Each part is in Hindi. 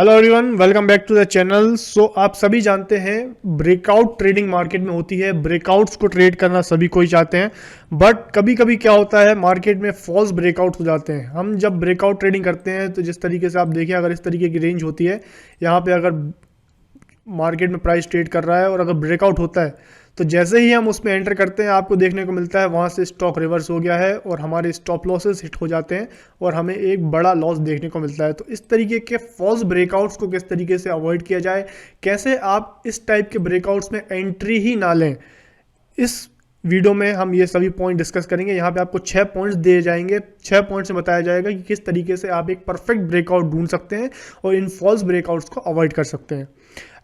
Hello everyone, welcome back to the channel. So आप सभी जानते हैं ब्रेकआउट ट्रेडिंग मार्केट में होती है। ब्रेकआउट्स को ट्रेड करना सभी कोई चाहते हैं, बट कभी कभी क्या होता है मार्केट में फॉल्स ब्रेकआउट हो जाते हैं। हम जब ब्रेकआउट ट्रेडिंग करते हैं तो जिस तरीके से आप देखिए, अगर इस तरीके की रेंज होती है, यहाँ पे अगर मार्केट में प्राइस ट्रेड कर रहा है और अगर ब्रेकआउट होता है तो जैसे ही हम उसमें एंटर करते हैं आपको देखने को मिलता है वहाँ से स्टॉक रिवर्स हो गया है और हमारे स्टॉप लॉसेस हिट हो जाते हैं और हमें एक बड़ा लॉस देखने को मिलता है। तो इस तरीके के फॉल्स ब्रेकआउट्स को किस तरीके से अवॉइड किया जाए, कैसे आप इस टाइप के ब्रेकआउट्स में एंट्री ही ना लें, इस वीडियो में हम ये सभी पॉइंट डिस्कस करेंगे। यहाँ पे आपको 6 पॉइंट्स दिए जाएंगे। 6 पॉइंट्स में बताया जाएगा कि किस तरीके से आप एक परफेक्ट ब्रेकआउट ढूंढ सकते हैं और इन फॉल्स ब्रेकआउट्स को अवॉइड कर सकते हैं।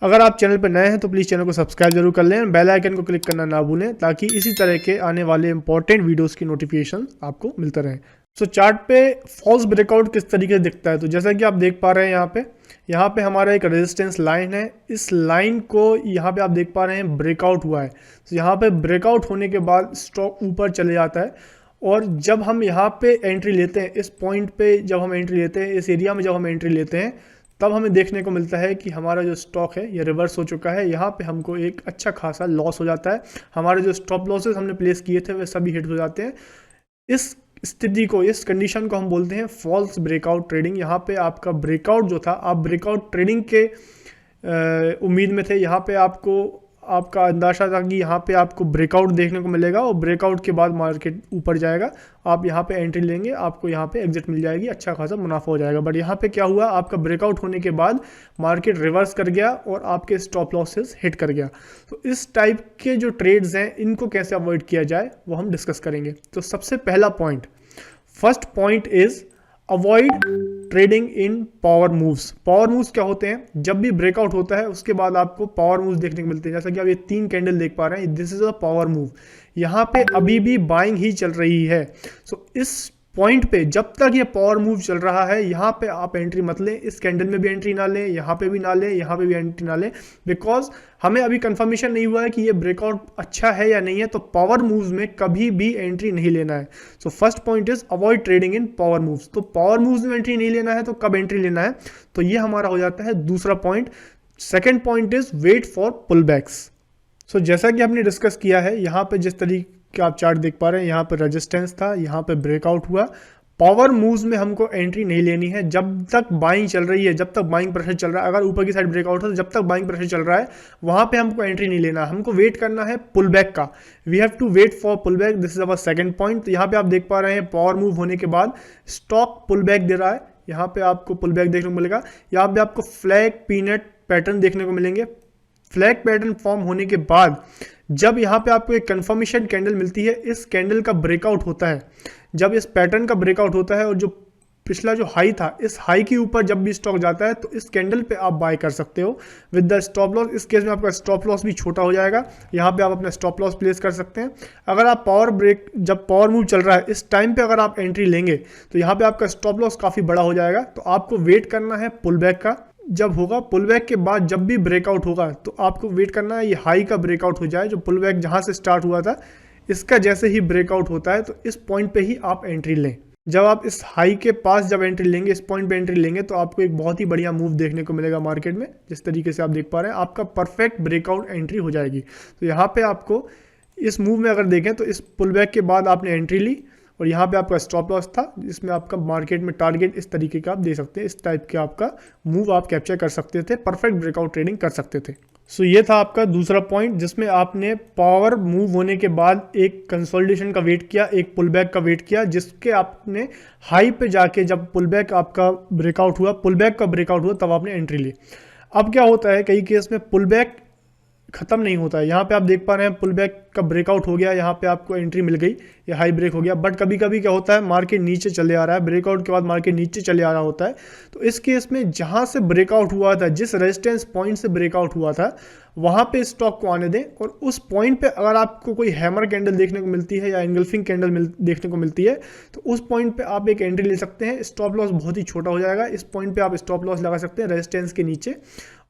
अगर आप चैनल पर नए हैं तो प्लीज़ चैनल को सब्सक्राइब जरूर कर लें, बेल आइकन को क्लिक करना ना भूलें ताकि इसी तरह के आने वाले इंपॉर्टेंट वीडियोस की नोटिफिकेशन आपको मिलते रहें। सो चार्ट पे फॉल्स ब्रेकआउट किस तरीके से दिखता है, तो जैसा कि आप देख पा रहे हैं यहाँ पे हमारा एक रेजिस्टेंस लाइन है। इस लाइन को यहाँ पे आप देख पा रहे हैं ब्रेकआउट हुआ है। तो यहाँ पे ब्रेकआउट होने के बाद स्टॉक ऊपर चले जाता है और जब हम यहाँ पे एंट्री लेते हैं, इस पॉइंट पे जब हम एंट्री लेते हैं, इस एरिया में जब हम एंट्री लेते हैं, तब हमें देखने को मिलता है कि हमारा जो स्टॉक है ये रिवर्स हो चुका है। यहाँ पे हमको एक अच्छा खासा लॉस हो जाता है। हमारे जो स्टॉप लॉसेस हमने प्लेस किए थे वे सभी हिट हो जाते हैं। इस स्थिति को, इस कंडीशन को हम बोलते हैं फॉल्स ब्रेकआउट ट्रेडिंग। यहाँ पे आपका ब्रेकआउट जो था, आप ब्रेकआउट ट्रेडिंग के उम्मीद में थे, यहाँ पे आपका अंदाजा था कि यहाँ पे आपको ब्रेकआउट देखने को मिलेगा और ब्रेकआउट के बाद मार्केट ऊपर जाएगा, आप यहाँ पे एंट्री लेंगे, आपको यहाँ पे एग्जिट मिल जाएगी, अच्छा खासा मुनाफा हो जाएगा। बट यहाँ पे क्या हुआ, आपका ब्रेकआउट होने के बाद मार्केट रिवर्स कर गया और आपके स्टॉप लॉसेस हिट कर गया। तो इस टाइप के जो ट्रेड्स हैं इनको कैसे अवॉइड किया जाए वो हम डिस्कस करेंगे। तो सबसे पहला point, first point is avoid trading in power moves. Power moves क्या होते हैं, जब भी ब्रेकआउट होता है उसके बाद आपको पावर मूव्स देखने को मिलते हैं। जैसा कि आप ये 3 कैंडल देख पा रहे हैं, this is a power move. यहाँ पे अभी भी बाइंग ही चल रही है। सो इस पॉइंट पे जब तक ये पावर मूव चल रहा है यहाँ पे आप एंट्री मत लें। इस कैंडल में भी एंट्री ना लें, यहाँ पे भी ना लें, यहाँ पे भी एंट्री ना लें, बिकॉज हमें अभी कंफर्मेशन नहीं हुआ है कि ये ब्रेकआउट अच्छा है या नहीं है। तो पावर मूव्स में कभी भी एंट्री नहीं लेना है। So first point is avoid trading in power moves. तो पावर मूव्स में एंट्री नहीं लेना है तो कब एंट्री लेना है, तो ये हमारा हो जाता है दूसरा point. Second point is wait for pullbacks. So जैसा कि हमने डिस्कस किया है, यहाँ पे जिस तरीके का आप चार्ट देख पा रहे हैं, यहाँ पे रेजिस्टेंस था, यहाँ पे ब्रेकआउट हुआ। पावर मूव्स में हमको एंट्री नहीं लेनी है जब तक बाइंग चल रही है, जब तक बाइंग प्रेशर चल रहा है। अगर ऊपर की साइड ब्रेकआउट है तो जब तक बाइंग प्रेशर चल रहा है वहां पे हमको एंट्री नहीं लेना, हमको वेट करना है पुल बैक का। We have to wait for pull back, this is our second point. तो यहाँ पे आप देख पा रहे हैं पावर मूव होने के बाद स्टॉक पुल बैक दे रहा है, यहाँ पे आपको पुल बैक देखने को मिलेगा। यहाँ पे आपको फ्लैग पीनट पैटर्न देखने को मिलेंगे। फ्लैग पैटर्न फॉर्म होने के बाद जब यहाँ पे आपको एक कंफर्मेशन कैंडल मिलती है, इस कैंडल का ब्रेकआउट होता है, जब इस पैटर्न का ब्रेकआउट होता है और जो पिछला जो हाई था, इस हाई के ऊपर जब भी स्टॉक जाता है तो इस कैंडल पे आप बाय कर सकते हो विद द स्टॉप लॉस। इस केस में आपका स्टॉप लॉस भी छोटा हो जाएगा, यहाँ पे आप अपना स्टॉप लॉस प्लेस कर सकते हैं। अगर आप जब पावर मूव चल रहा है इस टाइम पे अगर आप एंट्री लेंगे तो यहाँ पे आपका स्टॉप लॉस काफ़ी बड़ा हो जाएगा। तो आपको वेट करना है पुल बैक का। जब होगा पुल बैक के बाद जब भी ब्रेकआउट होगा तो आपको वेट करना है ये हाई का ब्रेकआउट हो जाए। जो पुल बैक जहाँ से स्टार्ट हुआ था इसका जैसे ही ब्रेकआउट होता है तो इस पॉइंट पे ही आप एंट्री लें। जब आप इस हाई के पास जब एंट्री लेंगे, इस पॉइंट पे एंट्री लेंगे, तो आपको एक बहुत ही बढ़िया मूव देखने को मिलेगा मार्केट में। जिस तरीके से आप देख पा रहे हैं आपका परफेक्ट ब्रेकआउट एंट्री हो जाएगी। तो यहाँ पे आपको इस मूव में अगर देखें तो इस पुल बैक के बाद आपने एंट्री ली और यहाँ पे आपका स्टॉप लॉस था, जिसमें आपका मार्केट में टारगेट इस तरीके का आप दे सकते हैं। इस टाइप के आपका मूव आप कैप्चर कर सकते थे, परफेक्ट ब्रेकआउट ट्रेडिंग कर सकते थे। सो ये था आपका दूसरा पॉइंट, जिसमें आपने पावर मूव होने के बाद एक कंसोलिडेशन का वेट किया, एक पुल बैक का वेट किया, जिसके आपने हाई पे जाके जब पुल बैक आपका ब्रेकआउट हुआ, पुल बैक का ब्रेकआउट हुआ, तब आपने एंट्री ली। अब क्या होता है, कई केस में पुल बैक खत्म नहीं होता है। यहाँ पे आप देख पा रहे हैं पुल बैक का ब्रेकआउट हो गया, यहाँ पे आपको एंट्री मिल गई, ये हाई ब्रेक हो गया। बट कभी कभी क्या होता है, मार्केट नीचे चले आ रहा है, ब्रेकआउट के बाद मार्केट नीचे चले आ रहा होता है। तो इस केस में जहाँ से ब्रेकआउट हुआ था, जिस रेजिस्टेंस पॉइंट से ब्रेकआउट हुआ था, वहाँ पे स्टॉक को आने दें और उस पॉइंट पे अगर आपको कोई हैमर कैंडल देखने को मिलती है या एंगल्फिंग कैंडल देखने को मिलती है तो उस पॉइंट पे आप एक एंट्री ले सकते हैं। स्टॉप लॉस बहुत ही छोटा हो जाएगा, इस पॉइंट पे आप स्टॉप लॉस लगा सकते हैं रेजिस्टेंस के नीचे।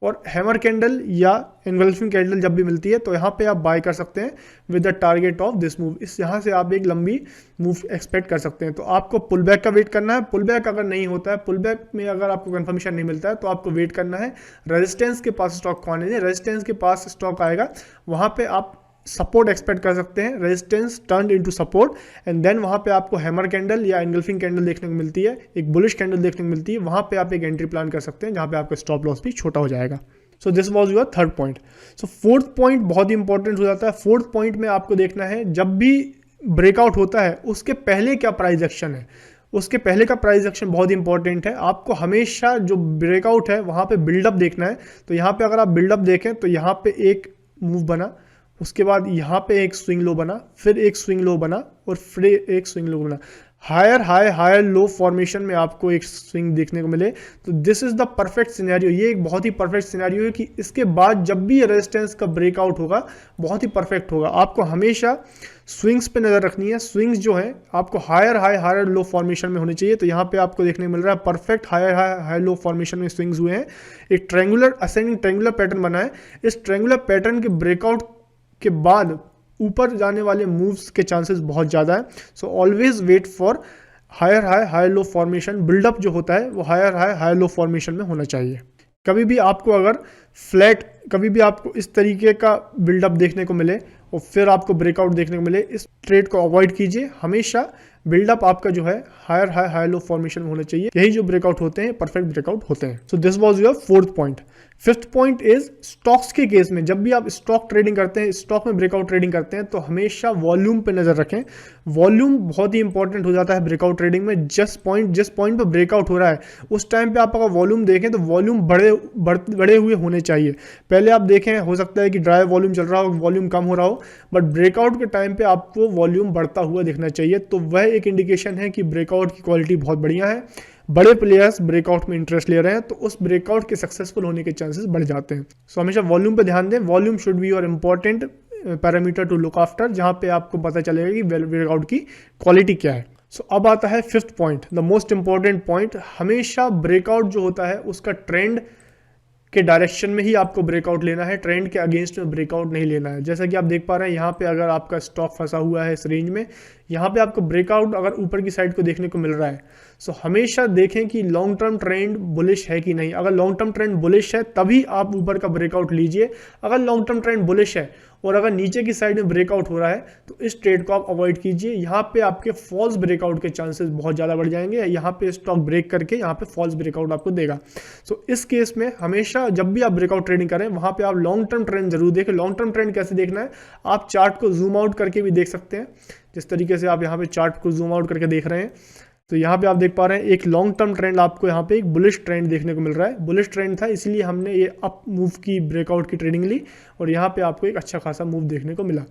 और हैमर कैंडल या एंगल्फिंग कैंडल जब भी मिलती है तो यहाँ पे आप बाय कर सकते हैं with the target of this move. इस यहाँ से आप एक लंबी मूव एक्सपेक्ट कर सकते हैं। तो आपको पुल बैक का वेट करना है। पुल बैक अगर नहीं होता है, पुल बैक में अगर आपको कंफर्मेशन नहीं मिलता है, तो आपको वेट करना है रेजिस्टेंस के पास स्टॉक को आने दें। रेजिस्टेंस के पास स्टॉक आएगा, वहाँ पे आप सपोर्ट एक्सपेक्ट कर सकते हैं। Resistance turn into support and then वहाँ पे आपको हैमर कैंडल या एंगल्फिंग कैंडल देखने को मिलती है, एक बुलिश कैंडल देखने को मिलती है। वहाँ पे आप एक एंट्री प्लान कर सकते हैं, जहाँ पे आपका स्टॉप लॉस भी छोटा हो जाएगा। So this was your third point. So fourth point बहुत ही इंपॉर्टेंट हो जाता है। फोर्थ पॉइंट में आपको देखना है, जब भी ब्रेकआउट होता है उसके पहले क्या प्राइस एक्शन है, उसके पहले का प्राइस एक्शन बहुत इंपॉर्टेंट है। आपको हमेशा जो ब्रेकआउट है वहाँ पे बिल्डअप देखना है। तो यहाँ पे अगर आप बिल्डअप देखें तो यहाँ पे एक मूव बना, उसके बाद यहाँ पे एक स्विंग लो बना, फिर एक स्विंग लो बना और फिर एक स्विंग लो बना। Higher high higher low formation में आपको एक स्विंग देखने को मिले, तो this is the perfect scenario. ये एक बहुत ही परफेक्ट सिनेरियो है कि इसके बाद जब भी रेजिस्टेंस का ब्रेकआउट होगा बहुत ही परफेक्ट होगा। आपको हमेशा स्विंग्स पे नजर रखनी है। स्विंग्स जो है आपको higher high higher low formation में होने चाहिए। तो यहाँ पे आपको देखने को मिल रहा है perfect higher high high low formation में स्विंग्स हुए हैं। एक ट्रायंगुलर असेंडिंग ट्रायंगुलर पैटर्न बना है। इस ट्रायंगुलर पैटर्न के ब्रेकआउट के बाद ऊपर जाने वाले मूव्स के चांसेस बहुत ज़्यादा है। So always wait for higher high higher low formation. Buildup जो होता है वो higher high higher low formation में होना चाहिए। कभी भी आपको अगर फ्लैट, कभी भी आपको इस तरीके का बिल्डअप देखने को मिले और फिर आपको ब्रेकआउट देखने को मिले, इस ट्रेड को अवॉइड कीजिए। हमेशा बिल्डअप आपका जो है higher high high low formation में होना चाहिए। यही जो ब्रेकआउट होते हैं परफेक्ट ब्रेकआउट होते हैं। So this was your fourth point. Fifth point is stocks के केस में, जब भी आप स्टॉक ट्रेडिंग करते हैं, स्टॉक में ब्रेकआउट ट्रेडिंग करते हैं, तो हमेशा वॉल्यूम पे नजर रखें। वॉल्यूम बहुत ही इंपॉर्टेंट हो जाता है ब्रेकआउट ट्रेडिंग में। जिस पॉइंट पे ब्रेकआउट हो रहा है उस टाइम पे आप अगर वॉल्यूम देखें तो वॉल्यूम बड़े हुए होने चाहिए। पहले आप देखें, हो सकता है कि ड्राई वॉल्यूम चल रहा हो, वॉल्यूम कम हो रहा हो, बट ब्रेकआउट के टाइम पे आपको वॉल्यूम बढ़ता हुआ दिखना चाहिए। तो वह एक इंडिकेशन है कि ब्रेकआउट की क्वालिटी बहुत बढ़िया है, बड़े प्लेयर्स ब्रेकआउट में इंटरेस्ट ले रहे हैं, तो उस ब्रेकआउट के सक्सेसफुल होने के चांसेस बढ़ जाते हैं। सो हमेशा वॉल्यूम पे ध्यान दें। Volume should be your important parameter to look after, जहां पे आपको पता चलेगा कि ब्रेकआउट की क्वालिटी क्या है। सो अब आता है fifth point, the most important point. हमेशा ब्रेकआउट जो होता है उसका ट्रेंड के डायरेक्शन में ही आपको ब्रेकआउट लेना है, ट्रेंड के अगेंस्ट में ब्रेकआउट नहीं लेना है। जैसा कि आप देख पा रहे हैं यहाँ पे अगर आपका स्टॉक फंसा हुआ है इस रेंज में, यहाँ पे आपको ब्रेकआउट अगर ऊपर की साइड को देखने को मिल रहा है, सो हमेशा देखें कि लॉन्ग टर्म ट्रेंड बुलिश है कि नहीं। अगर लॉन्ग टर्म ट्रेंड बुलिश है तभी आप ऊपर का ब्रेकआउट लीजिए। अगर लॉन्ग टर्म ट्रेंड बुलिश है और अगर नीचे की साइड में ब्रेकआउट हो रहा है तो इस ट्रेड को आप अवॉइड कीजिए। यहाँ पे आपके फॉल्स ब्रेकआउट के चांसेस बहुत ज़्यादा बढ़ जाएंगे। यहाँ पे स्टॉक ब्रेक करके यहाँ पे फॉल्स ब्रेकआउट आपको देगा। सो इस केस में हमेशा जब भी आप ब्रेकआउट ट्रेडिंग करें वहाँ पे आप लॉन्ग टर्म ट्रेंड जरूर देखें। लॉन्ग टर्म ट्रेंड कैसे देखना है, आप चार्ट को जूम आउट करके भी देख सकते हैं। जिस तरीके से आप यहाँ पे चार्ट को जूम आउट करके देख रहे हैं, तो यहाँ पे आप देख पा रहे हैं एक लॉन्ग टर्म ट्रेंड, आपको यहाँ पे एक बुलिश ट्रेंड देखने को मिल रहा है। बुलिश ट्रेंड था इसलिए हमने ये अप मूव की ब्रेकआउट की ट्रेडिंग ली और यहाँ पे आपको एक अच्छा खासा मूव देखने को मिला।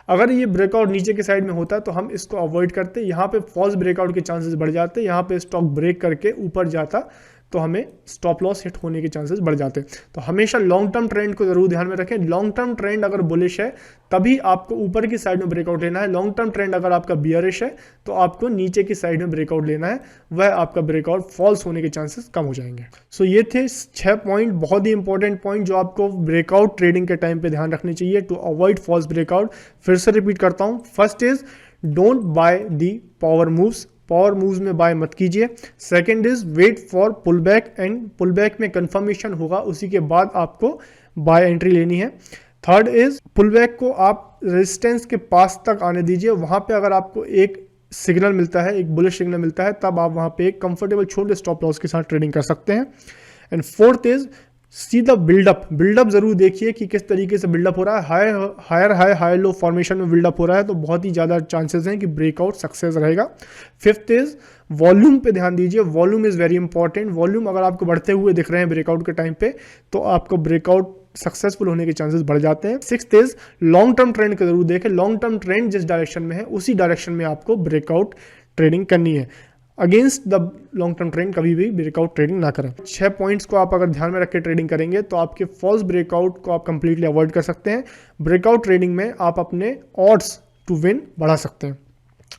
अगर ये ब्रेकआउट नीचे की साइड में होता तो हम इसको अवॉइड करते। यहाँ पे फॉल्स ब्रेकआउट के चांसेस बढ़ जाते। यहाँ पे स्टॉक ब्रेक करके ऊपर जाता तो हमें स्टॉप लॉस हिट होने के चांसेस बढ़ जाते। तो हमेशा लॉन्ग टर्म ट्रेंड को जरूर ध्यान में रखें। लॉन्ग टर्म ट्रेंड अगर बुलिश है तभी आपको ऊपर की साइड में ब्रेकआउट लेना है। लॉन्ग टर्म ट्रेंड अगर आपका बियरिश है तो आपको नीचे की साइड में ब्रेकआउट लेना है, वह आपका ब्रेकआउट फॉल्स होने के चांसेस कम हो जाएंगे। सो ये थे 6 पॉइंट, बहुत ही इंपॉर्टेंट पॉइंट जो आपको ब्रेकआउट ट्रेडिंग के टाइम पे ध्यान रखने चाहिए टू अवॉइड फॉल्स ब्रेकआउट। फिर से रिपीट करता हूँ, first is don't buy the power moves, power moves में बाय मत कीजिए। Second is wait for pull back, and pull back में कंफर्मेशन होगा उसी के बाद आपको बाय एंट्री लेनी है। थर्ड इज पुल बैक को आप रेजिस्टेंस के पास तक आने दीजिए। वहां पे अगर आपको एक सिग्नल मिलता है, एक बुलिश सिग्नल मिलता है, तब आप वहां पे एक कंफर्टेबल छोटे स्टॉप लॉस के साथ ट्रेडिंग कर सकते हैं। And fourth is see the buildup, buildup जरूर देखिए कि किस तरीके से बिल्डअप हो रहा है। Higher high high low formation में बिल्डअप हो रहा है तो बहुत ही ज़्यादा चांसेस हैं कि ब्रेकआउट सक्सेस रहेगा। फिफ्थ इज वॉल्यूम पे ध्यान दीजिए, volume is very important. Volume अगर आपको बढ़ते हुए दिख रहे हैं ब्रेकआउट के टाइम पे तो आपको ब्रेकआउट सक्सेसफुल होने के चांसेस बढ़ जाते हैं। Sixth is long term trend को जरूर देखें। लॉन्ग टर्म ट्रेंड जिस डायरेक्शन में है उसी डायरेक्शन में आपको ब्रेकआउट ट्रेडिंग करनी है। Against the long term trend कभी भी ब्रेकआउट ट्रेडिंग ना करें। 6 पॉइंट्स को आप अगर ध्यान में रख के ट्रेडिंग करेंगे तो आपके फॉल्स ब्रेकआउट को आप कंप्लीटली अवॉइड कर सकते हैं। ब्रेकआउट ट्रेडिंग में आप अपने ऑड्स टू विन बढ़ा सकते हैं।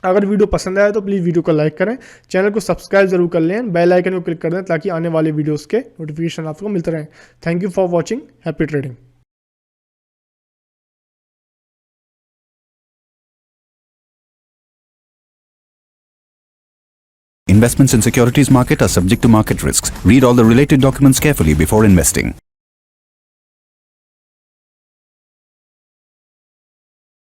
अगर वीडियो पसंद आया तो प्लीज़ वीडियो को लाइक करें, चैनल को सब्सक्राइब जरूर कर लें, बेल आइकन को क्लिक कर दें ताकि आने वाले वीडियोस के नोटिफिकेशन आपको मिलते रहें। Thank you for watching, happy trading. Investments in securities market are subject to market risks. Read all the related documents carefully before investing.